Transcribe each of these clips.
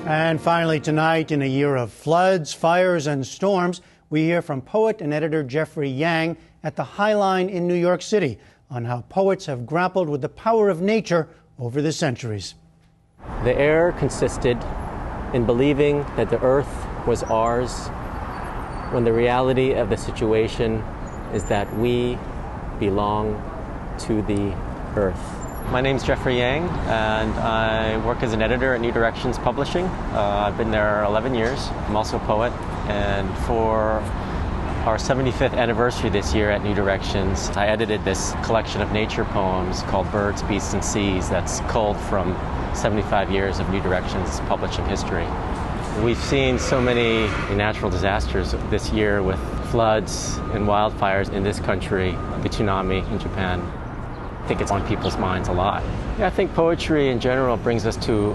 And finally tonight, in a year of floods, fires, and storms, we hear from poet and editor Jeffrey Yang at the High Line in New York City on how poets have grappled with the power of nature over the centuries. The error consisted in believing that the earth was ours, when the reality of the situation is that we belong to the earth. My name's Jeffrey Yang, and I work as an editor at New Directions Publishing. I've been there 11 years. I'm also a poet, and for our 75th anniversary this year at New Directions, I edited this collection of nature poems called Birds, Beasts, and Seas that's culled from 75 years of New Directions publishing history. We've seen so many natural disasters this year with floods and wildfires in this country, the tsunami in Japan. I think it's on people's minds a lot. Yeah, I think poetry in general brings us to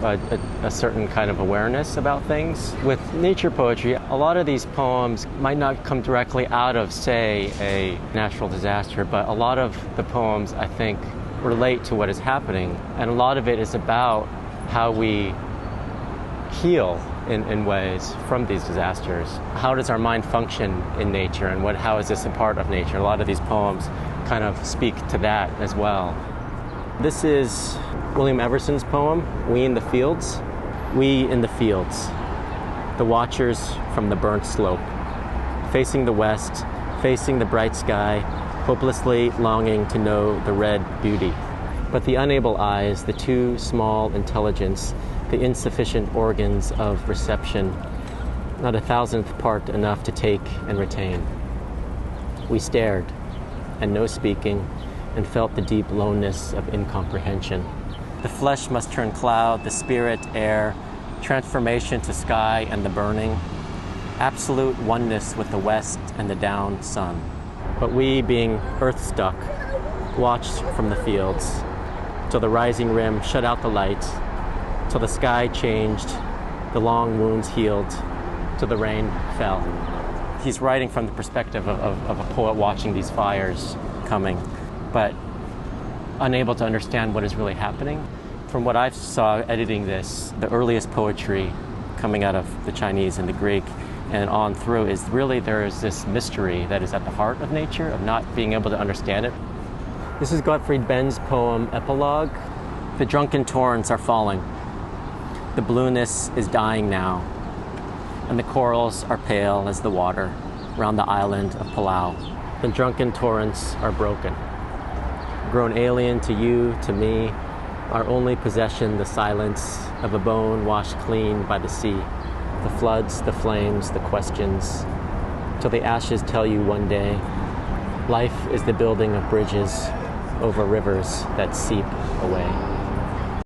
a certain kind of awareness about things. With nature poetry, a lot of these poems might not come directly out of, say, a natural disaster, but a lot of the poems, I think, relate to what is happening. And a lot of it is about how we heal in ways from these disasters. How does our mind function in nature, and how is this a part of nature? A lot of these poems kind of speak to that as well. This is William Everson's poem, We in the Fields. We in the fields, the watchers from the burnt slope, facing the west, facing the bright sky, hopelessly longing to know the red beauty. But the unable eyes, the too small intelligence, the insufficient organs of reception, not a thousandth part enough to take and retain. We stared, and no speaking, and felt the deep loneness of incomprehension. The flesh must turn cloud, the spirit air, transformation to sky and the burning, absolute oneness with the west and the down sun. But we, being earth-stuck, watched from the fields, till the rising rim shut out the light, till the sky changed, the long wounds healed, till the rain fell. He's writing from the perspective of a poet watching these fires coming, but unable to understand what is really happening. From what I saw editing this, the earliest poetry coming out of the Chinese and the Greek and on through is really there is this mystery that is at the heart of nature, of not being able to understand it. This is Gottfried Benn's poem, Epilogue. The drunken torrents are falling. The blueness is dying now, and the corals are pale as the water round the island of Palau. The drunken torrents are broken. Grown alien to you, to me, our only possession the silence of a bone washed clean by the sea. The floods, the flames, the questions, till the ashes tell you one day, life is the building of bridges over rivers that seep away.